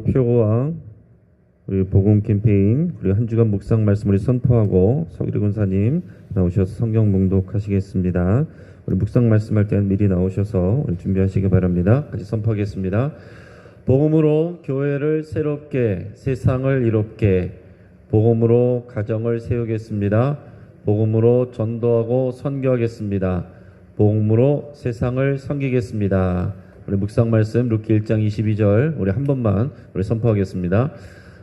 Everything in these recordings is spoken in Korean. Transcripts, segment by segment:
표고와 우리 복음 캠페인 그리고 한 주간 묵상 말씀을 선포하고 서기리 군사님 나오셔서 성경 봉독하시겠습니다. 우리 묵상 말씀할 때는 미리 나오셔서 우리 준비하시기 바랍니다. 같이 선포하겠습니다. 복음으로 교회를 새롭게 세상을 이롭게 복음으로 가정을 세우겠습니다. 복음으로 전도하고 선교하겠습니다. 복음으로 세상을 섬기겠습니다. 우리 묵상 말씀 룻기 1장 22절 우리 한 번만 우리 선포하겠습니다.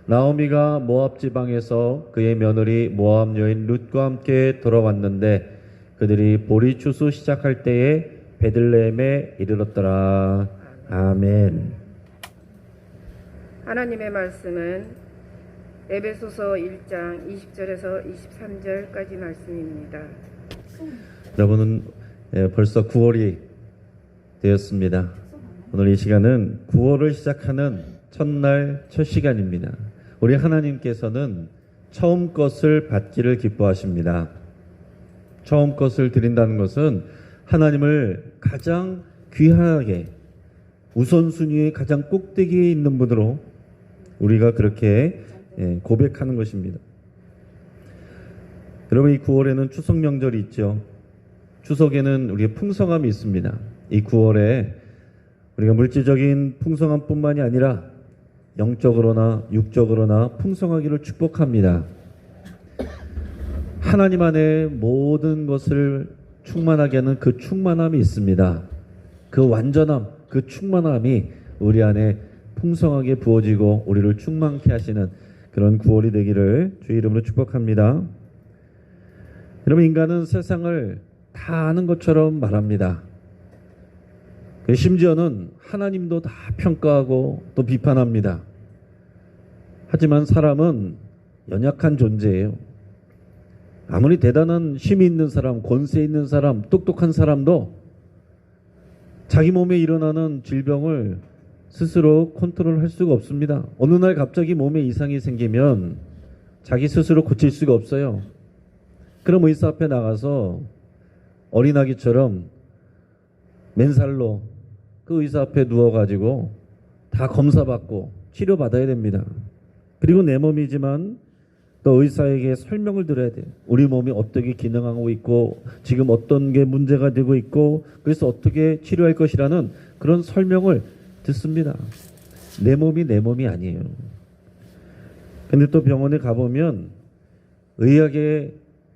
나오미가 모압 지방에서 그의 며느리 모압 여인 룻과 함께 돌아왔는데 그들이 보리 추수 시작할 때에 베들레헴에 이르렀더라. 아멘. 하나님의 말씀은 에베소서 1장 20절에서 23절까지 말씀입니다. 여러분은 벌써 9월이 되었습니다. 오늘 이 시간은 9월을 시작하는 첫날 첫 시간입니다. 우리 하나님께서는 처음 것을 받기를 기뻐하십니다. 처음 것을 드린다는 것은 하나님을 가장 귀하게 우선순위의 가장 꼭대기에 있는 분으로 우리가 그렇게 고백하는 것입니다. 여러분, 이 9월에는 추석 명절이 있죠. 추석에는 우리의 풍성함이 있습니다. 이 9월에 우리가 물질적인 풍성함뿐만이 아니라 영적으로나 육적으로나 풍성하기를 축복합니다. 하나님 안에 모든 것을 충만하게 하는 그 충만함이 있습니다. 그 완전함, 그 충만함이 우리 안에 풍성하게 부어지고 우리를 충만케 하시는 그런 9월이 되기를 주의 이름으로 축복합니다. 여러분, 인간은 세상을 다 아는 것처럼 말합니다. 심지어는 하나님도 다 평가하고 또 비판합니다. 하지만 사람은 연약한 존재예요. 아무리 대단한 힘이 있는 사람, 권세 있는 사람, 똑똑한 사람도 자기 몸에 일어나는 질병을 스스로 컨트롤할 수가 없습니다. 어느 날 갑자기 몸에 이상이 생기면 자기 스스로 고칠 수가 없어요. 그럼 의사 앞에 나가서 어린아기처럼 맨살로 그 의사 앞에 누워가지고 다 검사받고 치료받아야 됩니다. 그리고 내 몸이지만 또 의사에게 설명을 들어야 돼요. 우리 몸이 어떻게 기능하고 있고 지금 어떤 게 문제가 되고 있고 그래서 어떻게 치료할 것이라는 그런 설명을 듣습니다. 내 몸이 내 몸이 아니에요. 근데 또 병원에 가보면 의학의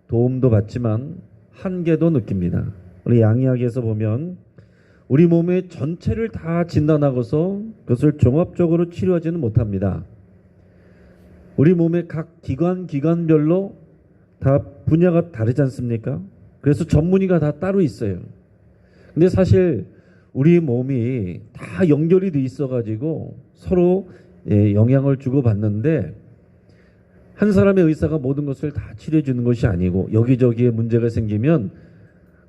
도움도 받지만 한계도 느낍니다. 우리 양의학에서 보면 우리 몸의 전체를 다 진단하고서 그것을 종합적으로 치료하지는 못합니다. 우리 몸의 각 기관별로 다 분야가 다르지 않습니까? 그래서 전문의가 다 따로 있어요. 근데 사실 우리 몸이 다 연결이 돼 있어가지고 서로 영향을 주고받는데 한 사람의 의사가 모든 것을 다 치료해 주는 것이 아니고 여기저기에 문제가 생기면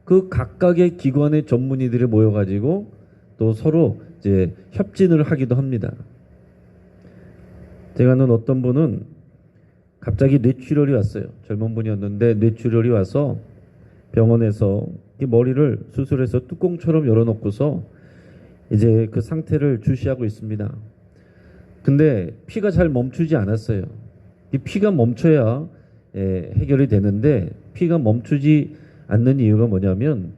그 각각의 기관의 전문의들이 모여가지고 또 서로 이제 협진을 하기도 합니다. 제가 아는 어떤 분은 갑자기 뇌출혈이 왔어요. 젊은 분이었는데 뇌출혈이 와서 병원에서 머리를 수술해서 뚜껑처럼 열어놓고서 이제 그 상태를 주시하고 있습니다. 근데 피가 잘 멈추지 않았어요. 이 피가 멈춰야 해결이 되는데 피가 멈추지 않는 이유가 뭐냐면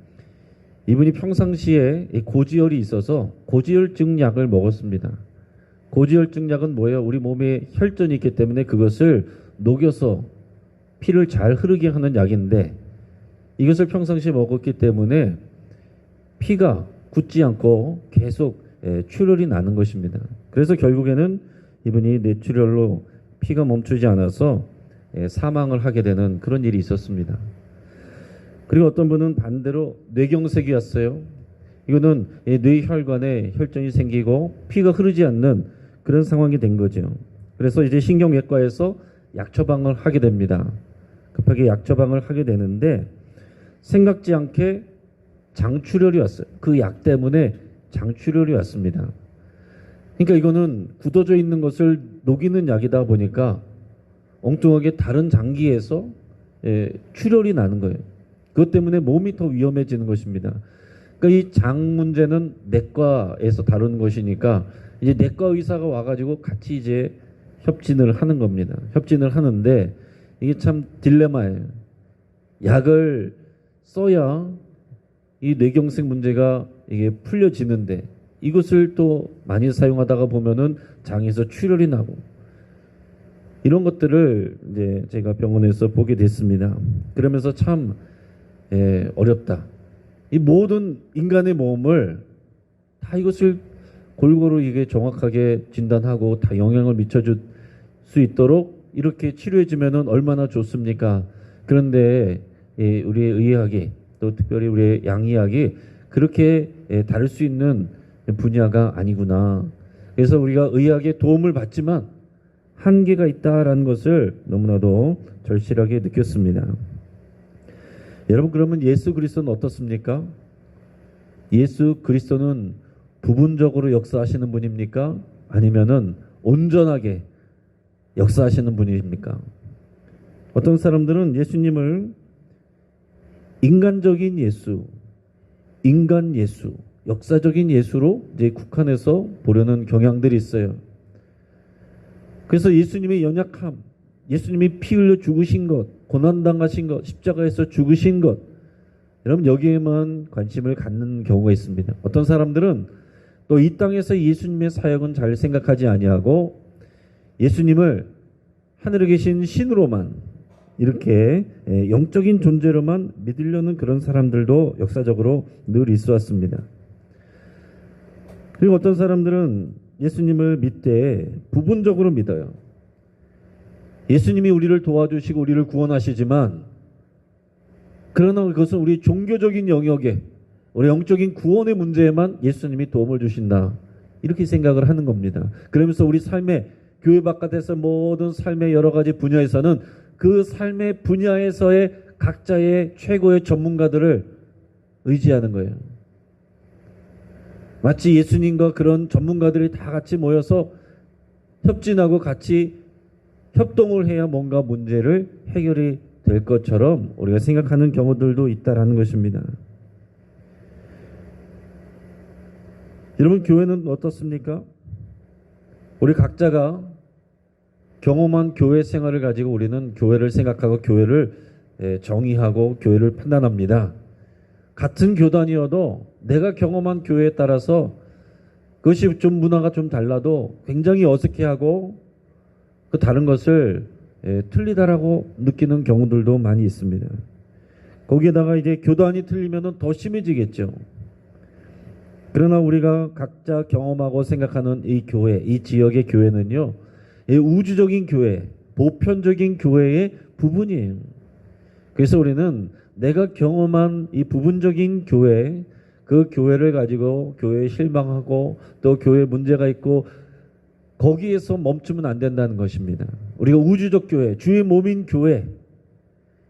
이분이 평상시에 고지혈이 있어서 고지혈증 약을 먹었습니다. 고지혈증 약은 뭐예요? 우리 몸에 혈전이 있기 때문에 그것을 녹여서 피를 잘 흐르게 하는 약인데 이것을 평상시에 먹었기 때문에 피가 굳지 않고 계속 출혈이 나는 것입니다. 그래서 결국에는 이분이 뇌출혈로 피가 멈추지 않아서 사망을 하게 되는 그런 일이 있었습니다. 그리고 어떤 분은 반대로 뇌경색이 왔어요. 이거는 뇌혈관에 혈전이 생기고 피가 흐르지 않는 그런 상황이 된 거죠. 그래서 이제 신경외과에서 약 처방을 하게 됩니다. 급하게 약 처방을 하게 되는데 생각지 않게 장출혈이 왔어요. 그 약 때문에 장출혈이 왔습니다. 그러니까 이거는 굳어져 있는 것을 녹이는 약이다 보니까 엉뚱하게 다른 장기에서 출혈이 나는 거예요. 그것 때문에 몸이 더 위험해지는 것입니다. 그러니까 이 장 문제는 내과에서 다루는 것이니까 이제 내과 의사가 와가지고 같이 이제 협진을 하는 겁니다. 협진을 하는데 이게 참 딜레마예요. 약을 써야 이 뇌경색 문제가 이게 풀려지는데 이것을 또 많이 사용하다가 보면은 장에서 출혈이 나고 이런 것들을 이제 제가 병원에서 보게 됐습니다. 그러면서 참 어렵다. 이 모든 인간의 몸을 다 이것을 골고루 이게 정확하게 진단하고 다 영향을 미쳐줄 수 있도록 이렇게 치료해주면은 얼마나 좋습니까? 그런데 우리의 의학이 또 특별히 우리의 양의학이 그렇게 다룰 수 있는 분야가 아니구나. 그래서 우리가 의학의 도움을 받지만 한계가 있다라는 것을 너무나도 절실하게 느꼈습니다. 여러분, 그러면 예수 그리스도는 어떻습니까? 예수 그리스도는 부분적으로 역사하시는 분입니까? 아니면은 온전하게 역사하시는 분입니까? 어떤 사람들은 예수님을 인간적인 예수, 인간 예수, 역사적인 예수로 이제 국한해서 보려는 경향들이 있어요. 그래서 예수님의 연약함, 예수님이 피 흘려 죽으신 것, 고난당하신 것, 십자가에서 죽으신 것, 여러분 여기에만 관심을 갖는 경우가 있습니다. 어떤 사람들은 또 이 땅에서 예수님의 사역은 잘 생각하지 아니하고 예수님을 하늘에 계신 신으로만 이렇게 영적인 존재로만 믿으려는 그런 사람들도 역사적으로 늘 있어왔습니다. 그리고 어떤 사람들은 예수님을 믿되 부분적으로 믿어요. 예수님이 우리를 도와주시고 우리를 구원하시지만 그러나 그것은 우리 종교적인 영역에 우리 영적인 구원의 문제에만 예수님이 도움을 주신다. 이렇게 생각을 하는 겁니다. 그러면서 우리 삶의 교회 바깥에서 모든 삶의 여러 가지 분야에서는 그 삶의 분야에서의 각자의 최고의 전문가들을 의지하는 거예요. 마치 예수님과 그런 전문가들이 다 같이 모여서 협진하고 같이 협동을 해야 뭔가 문제를 해결이 될 것처럼 우리가 생각하는 경우들도 있다라는 것입니다. 여러분, 교회는 어떻습니까? 우리 각자가 경험한 교회 생활을 가지고 우리는 교회를 생각하고 교회를 정의하고 교회를 판단합니다. 같은 교단이어도 내가 경험한 교회에 따라서 그것이 좀 문화가 좀 달라도 굉장히 어색해하고 그 다른 것을 틀리다라고 느끼는 경우들도 많이 있습니다. 거기에다가 이제 교단이 틀리면은 더 심해지겠죠. 그러나 우리가 각자 경험하고 생각하는 이 교회, 이 지역의 교회는요, 이 우주적인 교회, 보편적인 교회의 부분이에요. 그래서 우리는 내가 경험한 이 부분적인 교회, 그 교회를 가지고 교회에 실망하고 또 교회에 문제가 있고 거기에서 멈추면 안 된다는 것입니다. 우리가 우주적 교회, 주의 몸인 교회,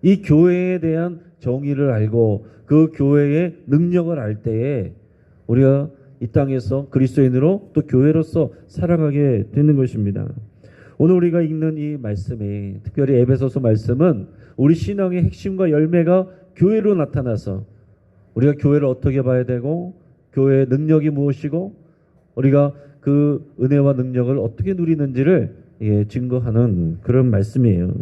이 교회에 대한 정의를 알고 그 교회의 능력을 알 때에 우리가 이 땅에서 그리스도인으로 또 교회로서 살아가게 되는 것입니다. 오늘 우리가 읽는 이 말씀이, 특별히 에베소서 말씀은 우리 신앙의 핵심과 열매가 교회로 나타나서 우리가 교회를 어떻게 봐야 되고 교회의 능력이 무엇이고 우리가 그 은혜와 능력을 어떻게 누리는지를 증거하는 그런 말씀이에요.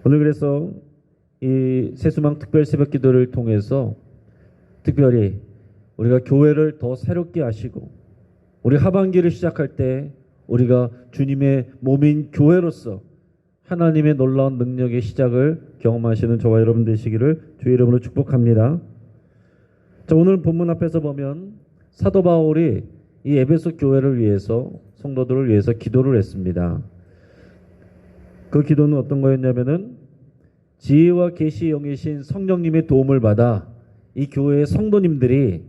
오늘 그래서 이 세수망 특별 새벽 기도를 통해서 특별히 우리가 교회를 더 새롭게 하시고 우리 하반기를 시작할 때 우리가 주님의 몸인 교회로서 하나님의 놀라운 능력의 시작을 경험하시는 저와 여러분 되시기를 주의 이름으로 축복합니다. 자, 오늘 본문 앞에서 보면 사도 바울이 이 에베소 교회를 위해서 성도들을 위해서 기도를 했습니다. 그 기도는 어떤 거였냐면은 지혜와 계시의 영이신 성령님의 도움을 받아 이 교회의 성도님들이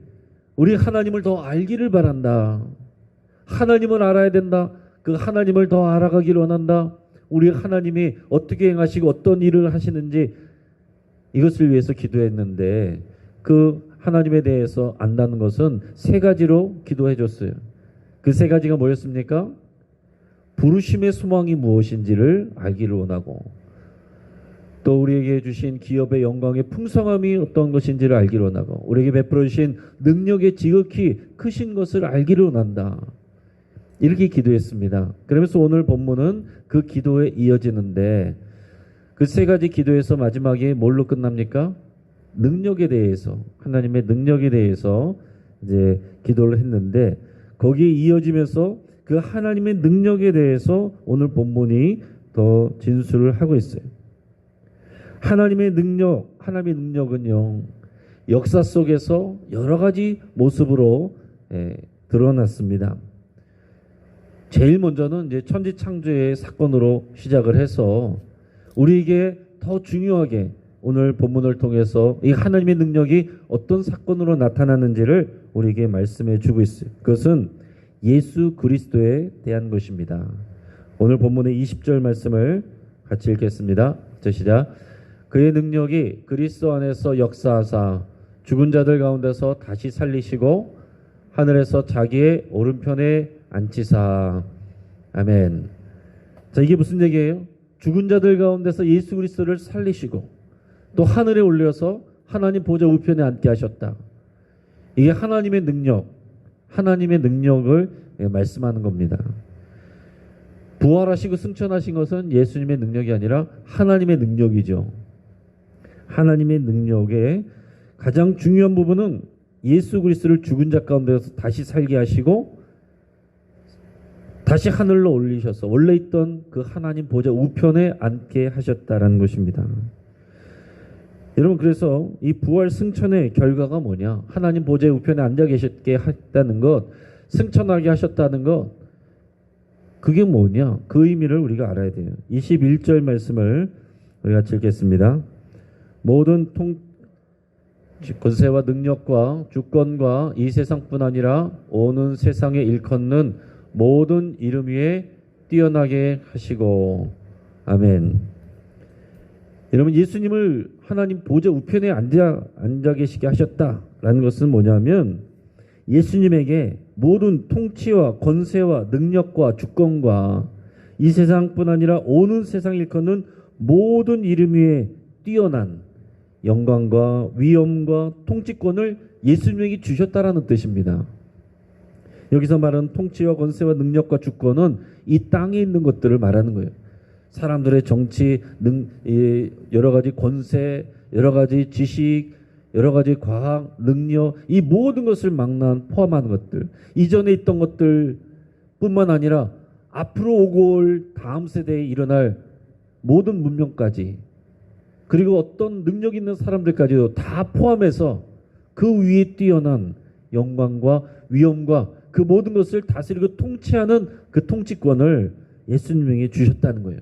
우리 하나님을 더 알기를 바란다. 하나님을 알아야 된다. 그 하나님을 더 알아가기를 원한다. 우리 하나님이 어떻게 행하시고 어떤 일을 하시는지 이것을 위해서 기도했는데 그 하나님에 대해서 안다는 것은 세 가지로 기도해 줬어요. 그 세 가지가 뭐였습니까? 부르심의 소망이 무엇인지를 알기를 원하고 또 우리에게 주신 기업의 영광의 풍성함이 어떤 것인지를 알기를 원하고 우리에게 베풀어 주신 능력의 지극히 크신 것을 알기를 원한다. 이렇게 기도했습니다. 그러면서 오늘 본문은 그 기도에 이어지는데 그 세 가지 기도에서 마지막에 뭘로 끝납니까? 능력에 대해서, 하나님의 능력에 대해서 이제 기도를 했는데 거기에 이어지면서 그 하나님의 능력에 대해서 오늘 본문이 더 진술을 하고 있어요. 하나님의 능력은요, 역사 속에서 여러 가지 모습으로 드러났습니다. 제일 먼저는 이제 천지 창조의 사건으로 시작을 해서 우리에게 더 중요하게 오늘 본문을 통해서 이 하나님의 능력이 어떤 사건으로 나타나는지를 우리에게 말씀해 주고 있어요. 그것은 예수 그리스도에 대한 것입니다. 오늘 본문의 20절 말씀을 같이 읽겠습니다. 시작. 그의 능력이 그리스도 안에서 역사하사 죽은 자들 가운데서 다시 살리시고 하늘에서 자기의 오른편에 앉히사. 아멘. 자, 이게 무슨 얘기예요? 죽은 자들 가운데서 예수 그리스도를 살리시고 또 하늘에 올려서 하나님 보좌 우편에 앉게 하셨다. 이게 하나님의 능력을 말씀하는 겁니다. 부활하시고 승천하신 것은 예수님의 능력이 아니라 하나님의 능력이죠. 하나님의 능력의 가장 중요한 부분은 예수 그리스도를 죽은 자 가운데서 다시 살게 하시고 다시 하늘로 올리셔서 원래 있던 그 하나님 보좌 우편에 앉게 하셨다라는 것입니다. 여러분, 그래서 이 부활 승천의 결과가 뭐냐? 하나님 보좌 우편에 앉아 계셨게 했다는 것, 승천하게 하셨다는 것, 그게 뭐냐? 그 의미를 우리가 알아야 돼요. 21절 말씀을 우리가 읽겠습니다. 모든 권세와 능력과 주권과 이 세상뿐 아니라 오는 세상에 일컫는 모든 이름 위에 뛰어나게 하시고. 아멘. 여러분, 예수님을 하나님 보좌 우편에 앉아 계시게 하셨다라는 것은 뭐냐면 예수님에게 모든 통치와 권세와 능력과 주권과 이 세상뿐 아니라 오는 세상을 일컫는 모든 이름 위에 뛰어난 영광과 위엄과 통치권을 예수님에게 주셨다라는 뜻입니다. 여기서 말하는 통치와 권세와 능력과 주권은 이 땅에 있는 것들을 말하는 거예요. 사람들의 정치, 여러 가지 권세, 여러 가지 지식, 여러 가지 과학, 능력, 이 모든 것을 포함하는 것들, 이전에 있던 것들 뿐만 아니라 앞으로 오고 올 다음 세대에 일어날 모든 문명까지, 그리고 어떤 능력 있는 사람들까지도 다 포함해서 그 위에 뛰어난 영광과 위엄과 그 모든 것을 다스리고 통치하는 그 통치권을 예수님에게 주셨다는 거예요.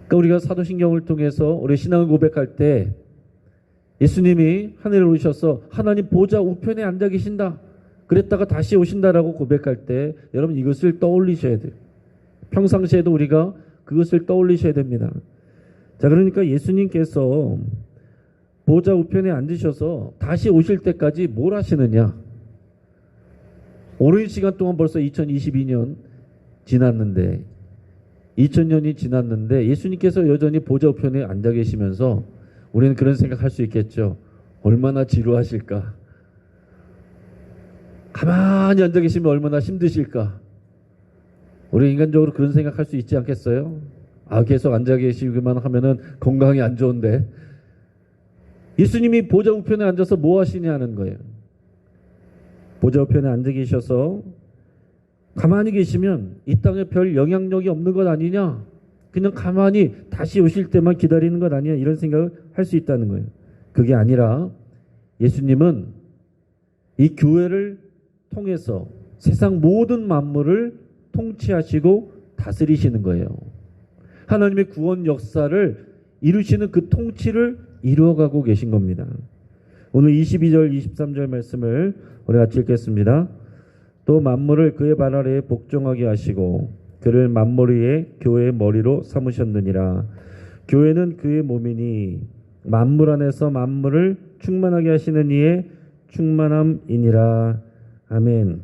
그러니까 우리가 사도신경을 통해서 우리 신앙을 고백할 때 예수님이 하늘에 오셔서 하나님 보좌 우편에 앉아 계신다, 그랬다가 다시 오신다라고 고백할 때 여러분 이것을 떠올리셔야 돼요. 평상시에도 우리가 그것을 떠올리셔야 됩니다. 자, 그러니까 예수님께서 보좌 우편에 앉으셔서 다시 오실 때까지 뭘 하시느냐? 오랜 시간 동안 벌써 2022년 지났는데 2000년이 지났는데 예수님께서 여전히 보좌 우편에 앉아 계시면서 우리는 그런 생각할 수 있겠죠. 얼마나 지루하실까? 가만히 앉아 계시면 얼마나 힘드실까? 우리 인간적으로 그런 생각할 수 있지 않겠어요? 계속 앉아 계시기만 하면은 건강이 안 좋은데. 예수님이 보좌 우편에 앉아서 뭐 하시냐는 거예요. 보좌 우편에 앉아 계셔서 가만히 계시면 이 땅에 별 영향력이 없는 것 아니냐? 그냥 가만히 다시 오실 때만 기다리는 것 아니냐? 이런 생각을 할 수 있다는 거예요. 그게 아니라 예수님은 이 교회를 통해서 세상 모든 만물을 통치하시고 다스리시는 거예요. 하나님의 구원 역사를 이루시는 그 통치를 이루어가고 계신 겁니다. 오늘 22절 23절 말씀을 우리 같이 읽겠습니다. 또 만물을 그의 발 아래에 복종하게 하시고 그를 만물 위에 교회의 머리로 삼으셨느니라. 교회는 그의 몸이니 만물 안에서 만물을 충만하게 하시는 이의 충만함이니라. 아멘.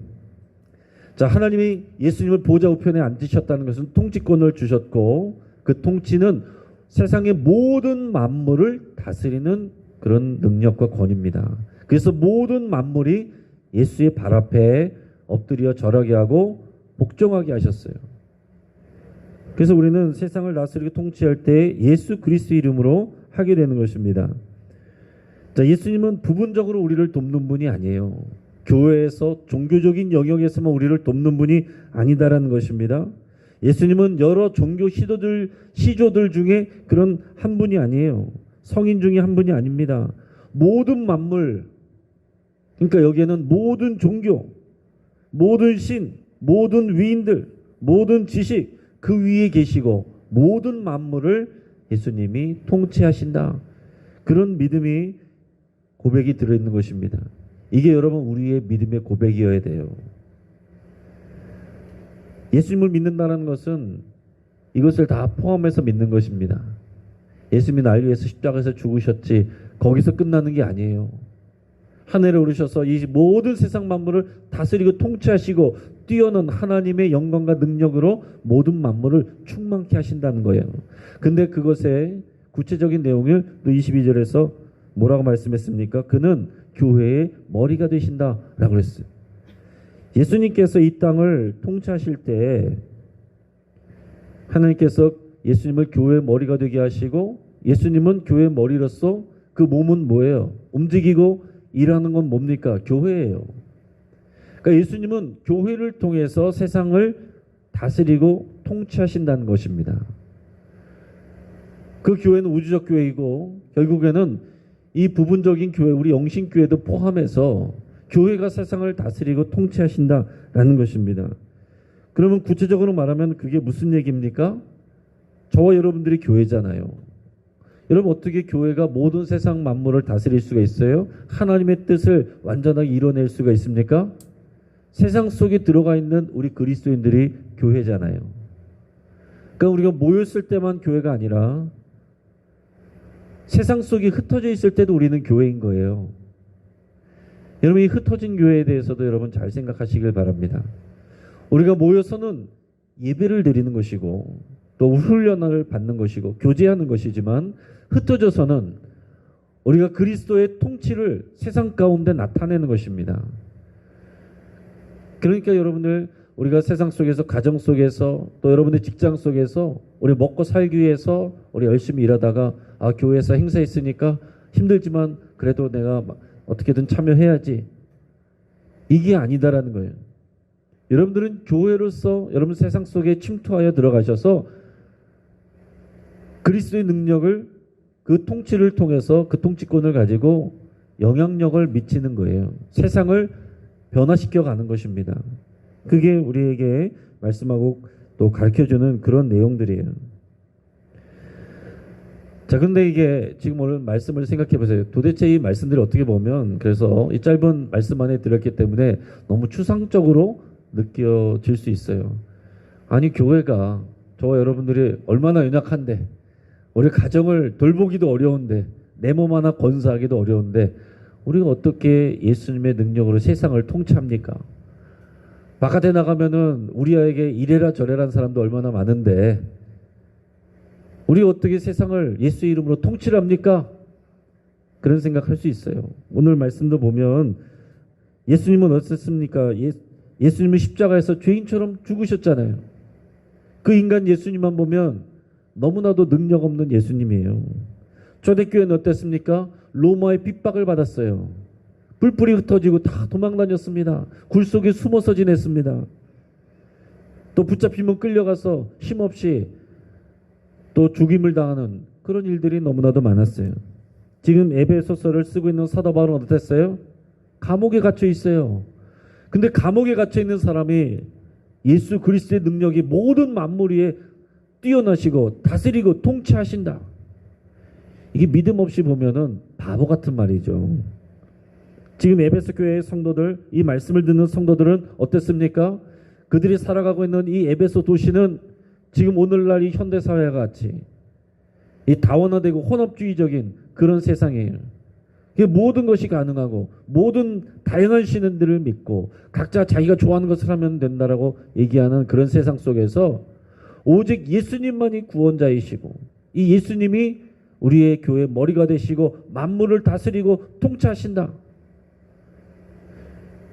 자, 하나님이 예수님을 보좌 우편에 앉으셨다는 것은 통치권을 주셨고 그 통치는 세상의 모든 만물을 다스리는 그런 능력과 권위입니다. 그래서 모든 만물이 예수의 발 앞에 엎드려 절하게 하고 복종하게 하셨어요. 그래서 우리는 세상을 다스리고 통치할 때 예수 그리스도 이름으로 하게 되는 것입니다. 자, 예수님은 부분적으로 우리를 돕는 분이 아니에요. 교회에서 종교적인 영역에서만 우리를 돕는 분이 아니다라는 것입니다. 예수님은 여러 종교 시조들 중에 그런 한 분이 아니에요. 성인 중에 한 분이 아닙니다. 모든 만물, 그러니까 여기에는 모든 종교, 모든 신, 모든 위인들, 모든 지식 그 위에 계시고 모든 만물을 예수님이 통치하신다. 그런 믿음이 고백이 들어있는 것입니다. 이게 여러분 우리의 믿음의 고백이어야 돼요. 예수님을 믿는다는 것은 이것을 다 포함해서 믿는 것입니다. 예수님이 날 위해서 십자가에서 죽으셨지 거기서 끝나는 게 아니에요. 하늘에 오르셔서 이 모든 세상 만물을 다스리고 통치하시고 뛰어난 하나님의 영광과 능력으로 모든 만물을 충만케 하신다는 거예요. 근데 그것의 구체적인 내용을 또 22절에서 뭐라고 말씀했습니까? 그는 교회의 머리가 되신다라고 했어요. 예수님께서 이 땅을 통치하실 때 하나님께서 예수님을 교회의 머리가 되게 하시고 예수님은 교회의 머리로서 그 몸은 뭐예요? 움직이고 일하는 건 뭡니까? 교회예요. 그러니까 예수님은 교회를 통해서 세상을 다스리고 통치하신다는 것입니다. 그 교회는 우주적 교회이고 결국에는 이 부분적인 교회, 우리 영신교회도 포함해서 교회가 세상을 다스리고 통치하신다라는 것입니다. 그러면 구체적으로 말하면 그게 무슨 얘기입니까? 저와 여러분들이 교회잖아요. 여러분 어떻게 교회가 모든 세상 만물을 다스릴 수가 있어요? 하나님의 뜻을 완전하게 이뤄낼 수가 있습니까? 세상 속에 들어가 있는 우리 그리스도인들이 교회잖아요. 그러니까 우리가 모였을 때만 교회가 아니라 세상 속에 흩어져 있을 때도 우리는 교회인 거예요. 여러분 이 흩어진 교회에 대해서도 여러분 잘 생각하시길 바랍니다. 우리가 모여서는 예배를 드리는 것이고 또 훈련을 받는 것이고 교제하는 것이지만 흩어져서는 우리가 그리스도의 통치를 세상 가운데 나타내는 것입니다. 그러니까 여러분들 우리가 세상 속에서 가정 속에서 또 여러분의 직장 속에서 우리 먹고 살기 위해서 우리 열심히 일하다가 교회에서 행사 있으니까 힘들지만 그래도 내가 어떻게든 참여해야지. 이게 아니다라는 거예요. 여러분들은 교회로서 여러분 세상 속에 침투하여 들어가셔서 그리스도의 능력을 그 통치를 통해서 그 통치권을 가지고 영향력을 미치는 거예요. 세상을 변화시켜 가는 것입니다. 그게 우리에게 말씀하고 또 가르쳐주는 그런 내용들이에요. 자, 근데 이게 지금 오늘 말씀을 생각해 보세요. 도대체 이 말씀들이 어떻게 보면 그래서 이 짧은 말씀 안에 들었기 때문에 너무 추상적으로 느껴질 수 있어요. 아니 교회가 저와 여러분들이 얼마나 연약한데 우리 가정을 돌보기도 어려운데 내 몸 하나 건사하기도 어려운데 우리가 어떻게 예수님의 능력으로 세상을 통치합니까? 바깥에 나가면은 우리에게 이래라 저래라는 사람도 얼마나 많은데 우리 어떻게 세상을 예수 이름으로 통치를 합니까? 그런 생각할 수 있어요. 오늘 말씀도 보면 예수님은 어땠습니까? 예수님은 십자가에서 죄인처럼 죽으셨잖아요. 그 인간 예수님만 보면 너무나도 능력 없는 예수님이에요. 초대교회는 어땠습니까? 로마의 핍박을 받았어요. 뿔뿔이 흩어지고 다 도망 다녔습니다. 굴 속에 숨어서 지냈습니다. 또 붙잡히면 끌려가서 힘없이 또 죽임을 당하는 그런 일들이 너무나도 많았어요. 지금 에베소서를 쓰고 있는 사도 바울은 어땠어요? 감옥에 갇혀 있어요. 근데 감옥에 갇혀 있는 사람이 예수 그리스도의 능력이 모든 만물 위에 뛰어나시고 다스리고 통치하신다. 이게 믿음 없이 보면은 바보 같은 말이죠. 지금 에베소 교회의 성도들, 이 말씀을 듣는 성도들은 어땠습니까? 그들이 살아가고 있는 이 에베소 도시는 지금 오늘날 이 현대사회와 같이 이 다원화되고 혼합주의적인 그런 세상이에요. 모든 것이 가능하고 모든 다양한 신들을 믿고 각자 자기가 좋아하는 것을 하면 된다라고 얘기하는 그런 세상 속에서 오직 예수님만이 구원자이시고 이 예수님이 우리의 교회 머리가 되시고 만물을 다스리고 통치하신다.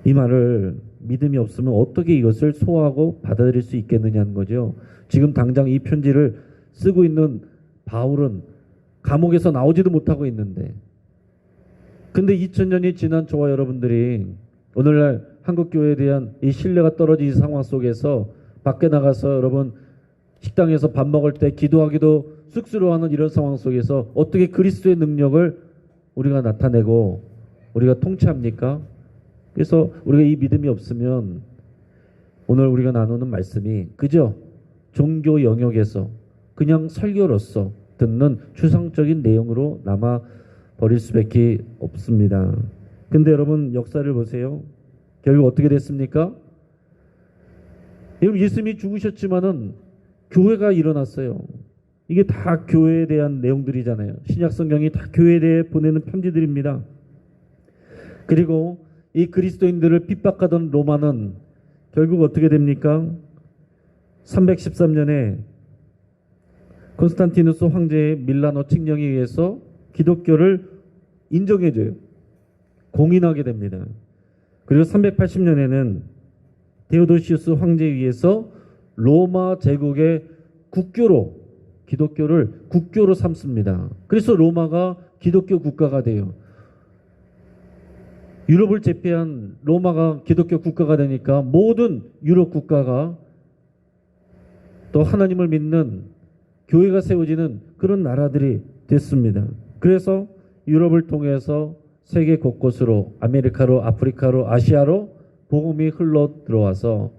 이 말을 믿음이 없으면 어떻게 이것을 소화하고 받아들일 수 있겠느냐는 거죠. 지금 당장 이 편지를 쓰고 있는 바울은 감옥에서 나오지도 못하고 있는데, 근데 2000년이 지난 저와 여러분들이 오늘날 한국교회에 대한 이 신뢰가 떨어진 이 상황 속에서 밖에 나가서 여러분 식당에서 밥 먹을 때 기도하기도 쑥스러워하는 이런 상황 속에서 어떻게 그리스도의 능력을 우리가 나타내고 우리가 통치합니까? 그래서 우리가 이 믿음이 없으면 오늘 우리가 나누는 말씀이 그저 종교 영역에서 그냥 설교로서 듣는 추상적인 내용으로 남아 버릴 수밖에 없습니다. 근데 여러분 역사를 보세요. 결국 어떻게 됐습니까? 여러분 예수님이 죽으셨지만은 교회가 일어났어요. 이게 다 교회에 대한 내용들이잖아요. 신약 성경이 다 교회에 대해 보내는 편지들입니다. 그리고 이 그리스도인들을 핍박하던 로마는 결국 어떻게 됩니까? 313년에 콘스탄티누스 황제의 밀라노 칙령에 의해서 기독교를 인정해줘요. 공인하게 됩니다. 그리고 380년에는 데오도시우스 황제에 의해서 로마 제국의 국교로 기독교를 국교로 삼습니다. 그래서 로마가 기독교 국가가 돼요. 유럽을 제패한 로마가 기독교 국가가 되니까 모든 유럽 국가가 또 하나님을 믿는 교회가 세워지는 그런 나라들이 됐습니다. 그래서 유럽을 통해서 세계 곳곳으로 아메리카로 아프리카로 아시아로 복음이 흘러 들어와서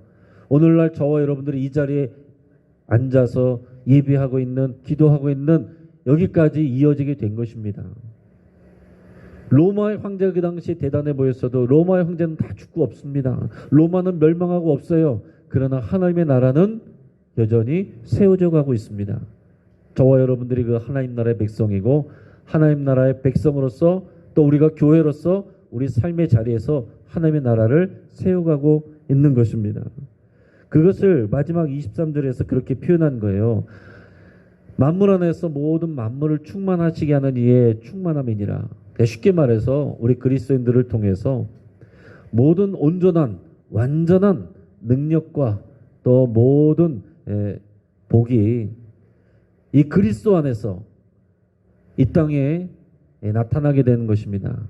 오늘날 저와 여러분들이 이 자리에 앉아서 예배하고 있는 기도하고 있는 여기까지 이어지게 된 것입니다. 로마의 황제가 그 당시에 대단해 보였어도 로마의 황제는 다 죽고 없습니다. 로마는 멸망하고 없어요. 그러나 하나님의 나라는 여전히 세워져 가고 있습니다. 저와 여러분들이 그 하나님 나라의 백성이고 하나님 나라의 백성으로서 또 우리가 교회로서 우리 삶의 자리에서 하나님의 나라를 세워가고 있는 것입니다. 그것을 마지막 23절에서 그렇게 표현한 거예요. 만물 안에서 모든 만물을 충만하시게 하는 이의 충만함이니라. 쉽게 말해서 우리 그리스도인들을 통해서 모든 온전한 완전한 능력과 또 모든 복이 이 그리스도 안에서 이 땅에 나타나게 되는 것입니다.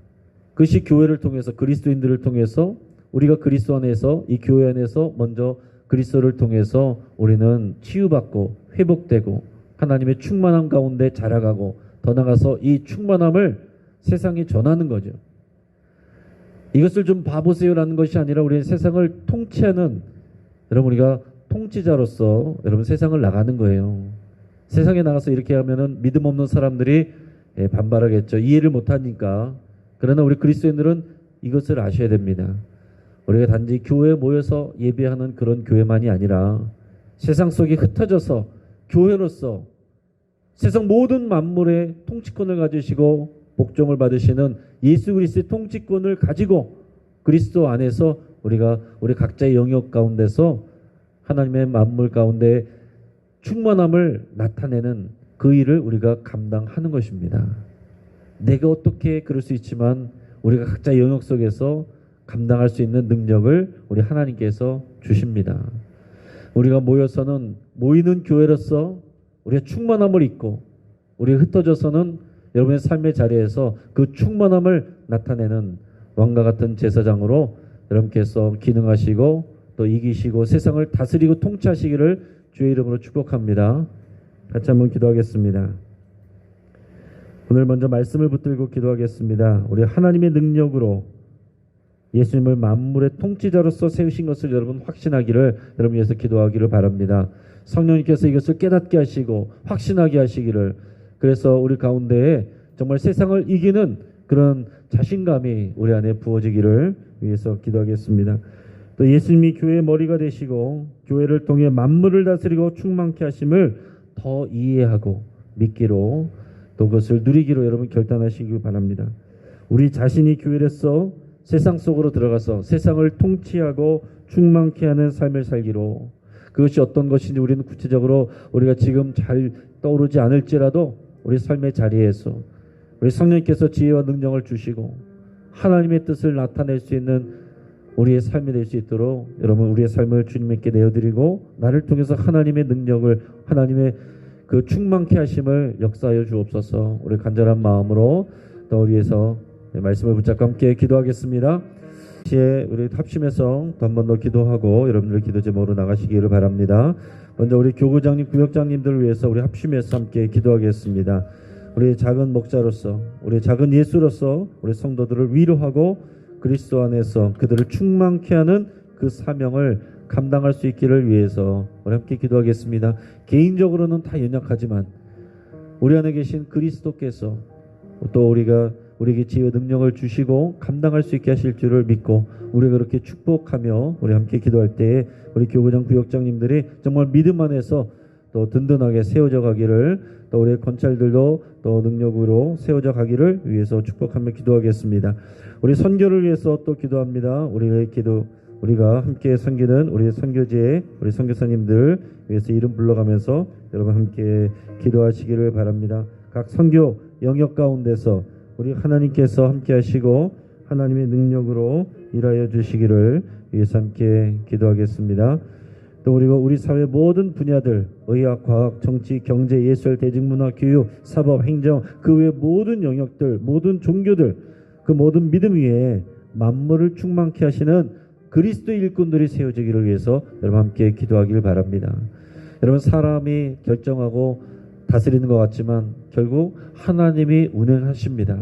그것이 교회를 통해서 그리스도인들을 통해서 우리가 그리스도 안에서 이 교회 안에서 먼저 그리스도를 통해서 우리는 치유받고 회복되고 하나님의 충만함 가운데 자라가고 더 나아가서 이 충만함을 세상에 전하는 거죠. 이것을 좀 봐보세요라는 것이 아니라 우리는 세상을 통치하는 여러분 우리가 통치자로서 여러분 세상을 나가는 거예요. 세상에 나가서 이렇게 하면은 믿음 없는 사람들이 반발하겠죠. 이해를 못하니까. 그러나 우리 그리스도인들은 이것을 아셔야 됩니다. 우리가 단지 교회에 모여서 예배하는 그런 교회만이 아니라 세상 속에 흩어져서 교회로서 세상 모든 만물의 통치권을 가지시고 복종을 받으시는 예수 그리스도의 통치권을 가지고 그리스도 안에서 우리가 우리 각자의 영역 가운데서 하나님의 만물 가운데 충만함을 나타내는 그 일을 우리가 감당하는 것입니다. 내가 어떻게 그럴 수 있지만 우리가 각자 영역 속에서 감당할 수 있는 능력을 우리 하나님께서 주십니다. 우리가 모여서는 모이는 교회로서 우리가 충만함을 입고 우리가 흩어져서는 여러분의 삶의 자리에서 그 충만함을 나타내는 왕과 같은 제사장으로 여러분께서 기능하시고 또 이기시고 세상을 다스리고 통치하시기를 주의 이름으로 축복합니다. 같이 한번 기도하겠습니다. 오늘 먼저 말씀을 붙들고 기도하겠습니다. 우리 하나님의 능력으로 예수님을 만물의 통치자로서 세우신 것을 여러분 확신하기를 여러분 위해서 기도하기를 바랍니다. 성령님께서 이것을 깨닫게 하시고 확신하게 하시기를 그래서 우리 가운데에 정말 세상을 이기는 그런 자신감이 우리 안에 부어지기를 위해서 기도하겠습니다. 또 예수님이 교회의 머리가 되시고 교회를 통해 만물을 다스리고 충만케 하심을 더 이해하고 믿기로 또 그것을 누리기로 여러분 결단하시기 바랍니다. 우리 자신이 교회로서 세상 속으로 들어가서 세상을 통치하고 충만케 하는 삶을 살기로 그것이 어떤 것인지 우리는 구체적으로 우리가 지금 잘 떠오르지 않을지라도 우리 삶의 자리에서 우리 성령님께서 지혜와 능력을 주시고 하나님의 뜻을 나타낼 수 있는 우리의 삶이 될 수 있도록 여러분 우리의 삶을 주님께 내어드리고 나를 통해서 하나님의 능력을 하나님의 그 충만케 하심을 역사하여 주옵소서. 우리 간절한 마음으로 또 우리에서 말씀을 붙잡고 함께 기도하겠습니다. 이제 우리 합심해서 또 한 번 더 기도하고 여러분들 기도 제목으로 나가시기를 바랍니다. 먼저 우리 교구장님, 구역장님들을 위해서 우리 합심해서 함께 기도하겠습니다. 우리 작은 목자로서 우리 작은 예수로서 우리 성도들을 위로하고 그리스도 안에서 그들을 충만케 하는 그 사명을 감당할 수 있기를 위해서 우리 함께 기도하겠습니다. 개인적으로는 다 연약하지만 우리 안에 계신 그리스도께서 또 우리에게 지혜와 능력을 주시고 감당할 수 있게 하실 줄을 믿고 우리가 그렇게 축복하며 우리 함께 기도할 때에 우리 교구장 구역장님들이 정말 믿음 안에서 또 든든하게 세워져 가기를 또 우리의 권찰들도 또 능력으로 세워져 가기를 위해서 축복하며 기도하겠습니다. 우리 선교를 위해서 또 기도합니다. 우리가 함께 섬기는 우리 선교지의 우리 선교사님들 위해서 이름 불러가면서 여러분 함께 기도하시기를 바랍니다. 각 선교 영역 가운데서 우리 하나님께서 함께 하시고 하나님의 능력으로 일하여 주시기를 위해서 함께 기도하겠습니다. 또 우리 사회 모든 분야들 의학, 과학, 정치, 경제, 예술, 대중문화, 교육, 사법, 행정 그 외 모든 영역들 모든 종교들 그 모든 믿음 위에 만물을 충만케 하시는 그리스도 일꾼들이 세워지기를 위해서 여러분 함께 기도하기를 바랍니다. 여러분 사람이 결정하고 다스리는 것 같지만 결국 하나님이 운행하십니다.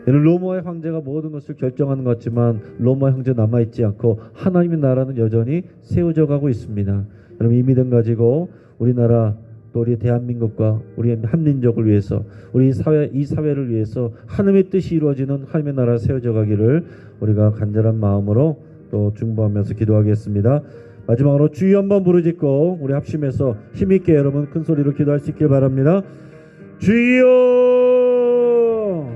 로마의 황제가 모든 것을 결정하는 것 같지만 로마 황제 남아있지 않고 하나님의 나라는 여전히 세워져 가고 있습니다. 여러분 이 믿음 가지고 우리나라 또 우리 대한민국과 우리 한민족을 위해서 우리 이 사회를 위해서 하나님의 뜻이 이루어지는 하나님의 나라가 세워져 가기를 우리가 간절한 마음으로 또 중보하면서 기도하겠습니다. 마지막으로 주여 한번 부르짖고 우리 합심해서 힘있게 여러분 큰 소리로 기도할 수 있길 바랍니다. 주여